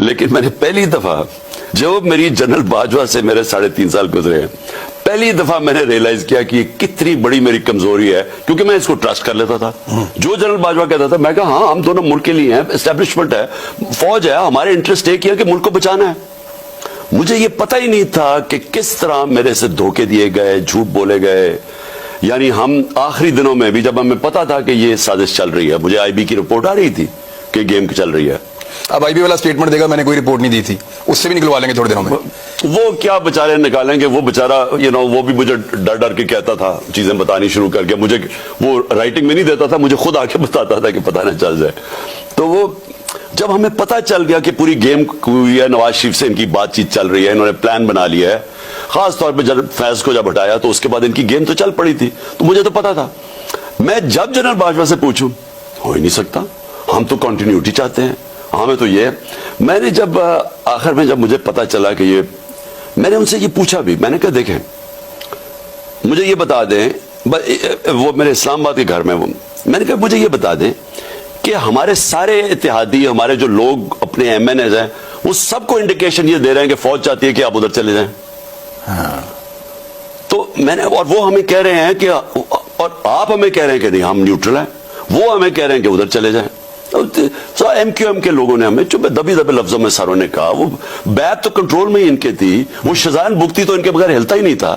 لیکن میں نے پہلی دفعہ جب میری جنرل باجوہ سے میرے 3.5 سال گزرے ہیں، پہلی دفعہ میں نے ریئلائز کیا کہ یہ کتنی بڑی میری کمزوری ہے، کیونکہ میں اس کو ٹرسٹ کر لیتا تھا. جو جنرل باجوہ کہتا تھا میں کہا ہاں ہم دونوں ملک کے لیے ہیں، اسٹیبلشمنٹ ہے، فوج ہے، ہمارے انٹرسٹ ایک ہی ہے کہ ملک کو بچانا ہے. مجھے یہ پتہ ہی نہیں تھا کہ کس طرح میرے سے دھوکے دیے گئے، جھوٹ بولے گئے. یعنی ہم آخری دنوں میں بھی جب ہمیں پتا تھا کہ یہ سازش چل رہی ہے، مجھے آئی بی کی رپورٹ آ رہی تھی کہ گیم چل رہی ہے. اب آئی بی والا سٹیٹمنٹ دے گا میں نے کوئی رپورٹ نہیں دی تھی، اس سے بھی نکلوا لیں گے تھوڑے دنوں میں. وہ کیا بےچارے نکالیں گے، وہ بےچارا وہ بھی مجھے ڈر ڈر کے کہتا تھا چیزیں بتانی شروع کر کے. مجھے وہ رائٹنگ میں نہیں دیتا تھا، مجھے خود آ کے بتاتا تھا کہ پتہ نہ چل جائے. تو وہ جب ہمیں پتہ چل گیا کہ پوری گیم ہوئی ہے، نواز شریف سے ان کی بات چیت چل رہی ہے، انہوں نے پلان بنا لیا ہے، خاص طور پہ جب فیض کو جب ہٹایا تو اس کے بعد ان کی گیم تو چل پڑی تھی. تو مجھے تو پتا تھا. میں جب جنرل باجوہ سے پوچھوں ہو ہی نہیں سکتا، ہم تو کنٹینیوٹی چاہتے ہیں، ہمیں تو یہ. میں نے جب آخر میں جب مجھے پتا چلا کہ یہ، میں نے ان سے یہ پوچھا بھی، میں نے کہا دیکھیں مجھے یہ بتا دیں، وہ میرے اسلام آباد کے گھر میں، میں نے کہا مجھے یہ بتا دیں کہ ہمارے سارے اتحادی، ہمارے جو لوگ اپنے ایم این ایز ہیں، وہ سب کو انڈیکیشن یہ دے رہے ہیں کہ فوج چاہتی ہے کہ آپ ادھر چلے جائیں. تو میں نے، اور وہ ہمیں کہہ رہے ہیں کہ، اور آپ ہمیں کہہ رہے ہیں کہ نہیں ہم نیوٹرل ہیں، وہ ہمیں کہہ رہے ہیں کہ ادھر چلے جائیں. ایم کیو ایم کے لوگوں نے ہمیں دبی دبے لفظوں میں ساروں نے کہا. وہ بیت تو کنٹرول میں ہی ان کے تھی، وہ شزان بگتی تو ان کے بغیر ہلتا ہی نہیں تھا.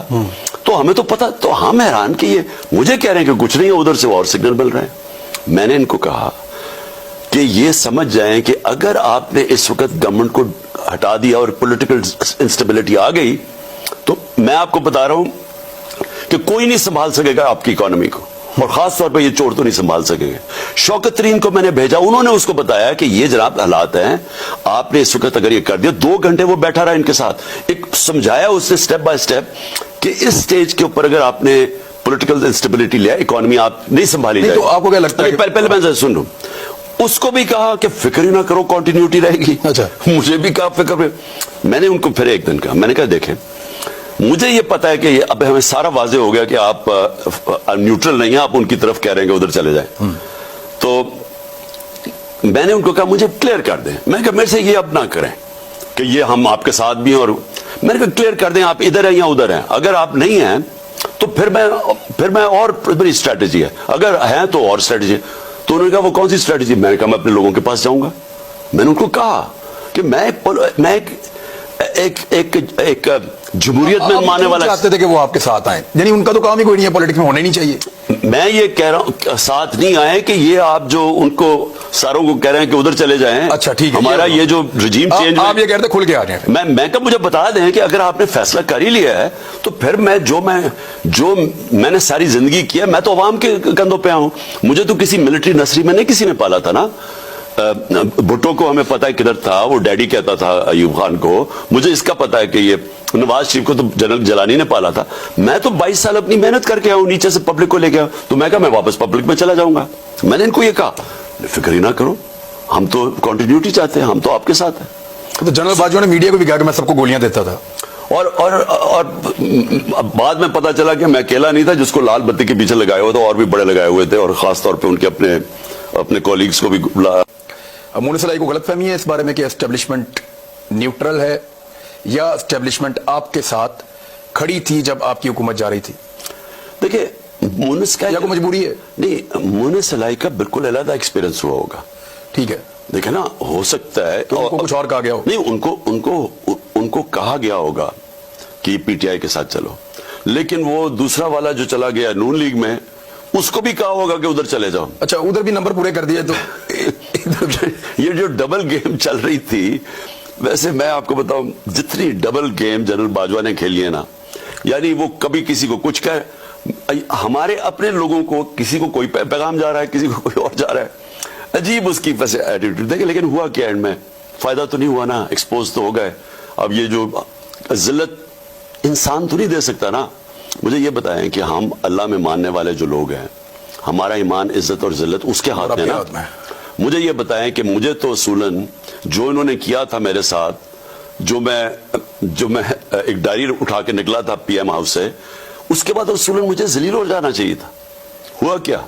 تو ہمیں تو پتا، تو ہم حیران کہ یہ مجھے کہہ رہے ہیں کہ کچھ نہیں ہے، ادھر سے اور سگنل مل رہے ہیں. میں نے ان کو کہا کہ یہ سمجھ جائیں کہ اگر آپ نے اس وقت گورنمنٹ کو ہٹا دیا اور پولیٹیکل انسٹیبلٹی آ گئی تو میں آپ کو بتا رہا ہوں کہ کوئی نہیں سنبھال سکے گا آپ کی اکانومی کو، اور خاص طور پہ یہ چور تو نہیں سنبھال سکے گے. شوکت ترین کو میں نے بھیجا، انہوں نے اس کو بتایا کہ یہ جناب حالات ہیں، آپ نے اس وقت اگر یہ کر دیا. 2 گھنٹے وہ بیٹھا رہا ان کے ساتھ، ایک سمجھایا اس نے سٹیپ بائی سٹیپ کہ اس سٹیج کے اوپر اگر آپ نے پولیٹیکل انسٹیبلٹی لیا، اکانومی آپ نہیں سنبھالی جائے. تو آپ کو کیا لگتا ہے؟ پہلے میں سن لوں. اس کو بھی کہا کہ فکر ہی نہ کرو، کنٹینیوٹی رہے گی. اچھا. مجھے بھی کہا فکر پہ. میں نے ان کو پھر ایک دن کہا، میں نے کہا دیکھیں مجھے یہ پتا ہے کہ اب ہمیں سارا واضح ہو گیا کہ آپ نیوٹرل نہیں ہیں، آپ ان کی طرف کہہ رہے ہیں کہ ادھر چلے جائیں. تو میں نے ان کو کہا مجھے کلیئر کر دیں. میں نے کہا میرے سے یہ اب نہ کریں کہ یہ ہم آپ کے ساتھ بھی ہیں، اور میں نے کہا کلیئر کر دیں آپ ادھر ہیں یا ادھر ہیں. اگر آپ نہیں ہیں تو پھر میں اور بڑی اسٹریٹجی ہے، اگر ہیں تو اور اسٹریٹجی. تو انہوں نے کہا وہ کون سی اسٹریٹجی؟ میں نے کہا میں اپنے لوگوں کے پاس جاؤں گا. میں نے ان کو کہا کہ میں ایک جمہوریت میں ماننے والا چاہتے تھے کہ وہ آپ کے ساتھ آئیں، یعنی ان کا تو کام ہی کوئی نہیں ہے، پولیٹکس میں ہونا ہی نہیں چاہیے. میں یہ کہہ رہا ہوں ساتھ نہیں آئے کہ یہ آپ جو ان کو ساروں کو کہہ رہے ہیں کہ ادھر چلے جائیں. اچا ٹھیک ہے، ہمارا یہ جو رجیم چینج، آپ یہ کہتے کھل کے آ جائیں. میں کہا مجھے بتا دیں کہ اگر آپ نے فیصلہ کر ہی لیا ہے تو پھر میں نے ساری زندگی کیا، میں تو عوام کے کندھوں پہ آؤں. مجھے تو کسی ملٹری نرسری میں نہیں کسی نے پالا تھا نا. بھٹو کو ہمیں پتا ہے کدھر تھا، وہ ڈیڈی کہتا تھا ایوب خان کو. مجھے اس کا پتا ہے کہ یہ نواز شریف کو تو جنرل جیلانی نے پالا تھا. میں تو 22 سال اپنی محنت کر کے آؤں، نیچے سے پبلک کو لے کے آؤں. تو میں کہا میں واپس پبلک میں چلا جاؤں گا. میں نے ان کو یہ کہا فکر ہی نہ کرو، ہم تو کنٹینیوٹی چاہتے ہیں، ہم تو آپ کے ساتھ ہیں. تو جنرل باجوہ نے میڈیا کو بھی کہا کہ میں سب کو گولیاں دیتا تھا. اور بعد میں پتا چلا کہ میں اکیلا نہیں تھا جس کو لال بتی کے پیچھے لگائے ہوئے تھے، اور بھی بڑے لگائے ہوئے تھے، اور خاص طور پہ ان کے اپنے کولیگز کو بھی. مونس الائی کو غلط فہمی ہے اس بارے میں کہ اسٹیبلشمنٹ نیوٹرل ہے یا اسٹیبلشمنٹ آپ کے ساتھ کھڑی تھی جب آپ کی حکومت جا رہی تھی؟ دیکھیں مونس کا یا کوئی مجبوری ہے؟ نہیں، مونس الائی کا بالکل علیحدہ ایکسپیرینس ہوا ہوگا. ٹھیک ہے، دیکھیں نا، ہو سکتا ہے ان کو کچھ اور کہا گیا ہو. نہیں، ان کو کہا گیا ہوگا کہ پی ٹی آئی کے ساتھ چلو، لیکن وہ دوسرا والا جو چلا گیا نون لیگ میں، اس کو بھی کہا ہوگا کہ ادھر چلے جاؤ. اچھا، ادھر بھی نمبر پورے کر دیے. تو یہ جو ڈبل گیم چل رہی تھی، ویسے میں آپ کو بتاؤں جتنی ڈبل گیم جنرل باجوہ نے کھیلی ہے نا، یعنی وہ کبھی کسی کو کچھ کہے، ہمارے اپنے لوگوں کو کسی کو کوئی پیغام جا رہا ہے، کسی کو کوئی اور جا رہا ہے. عجیب اس کی ویسے ایٹیٹیوڈ. دیکھیں لیکن ہوا کیا اینڈ میں؟ فائدہ تو نہیں ہوا نا، ایکسپوز تو ہو گئے. اب یہ جو ذلت انسان تو نہیں دے سکتا نا. مجھے یہ بتائیں کہ ہم اللہ میں ماننے والے جو لوگ ہیں، ہمارا ایمان، عزت اور ذلت اس کے ہاتھ میں نا. مجھے یہ بتائیں کہ مجھے تو اصولاً جو انہوں نے کیا تھا میرے ساتھ، جو میں ایک ڈائری اٹھا کے نکلا تھا پی ایم ہاؤس سے، اس کے بعد اصولاً مجھے ذلیل ہو جانا چاہیے تھا. ہوا کیا؟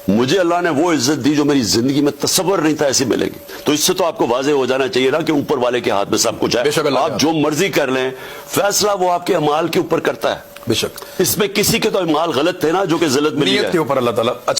مجھے اللہ نے وہ عزت دی جو میری زندگی میں تصور نہیں تھا ایسی ملے گی. تو اس سے تو آپ کو واضح ہو جانا چاہیے نا کہ اوپر والے کے ہاتھ میں سب کچھ بے شک ہے. اللہ آپ جو مرضی کر لیں, فیصلہ وہ آپ کے اعمال کے اوپر کرتا ہے. بے شک اس میں کسی کے تو اعمال غلط تھے نا جو کہ ذلت میں نیت کے اوپر اللہ تعالیٰ. اچھا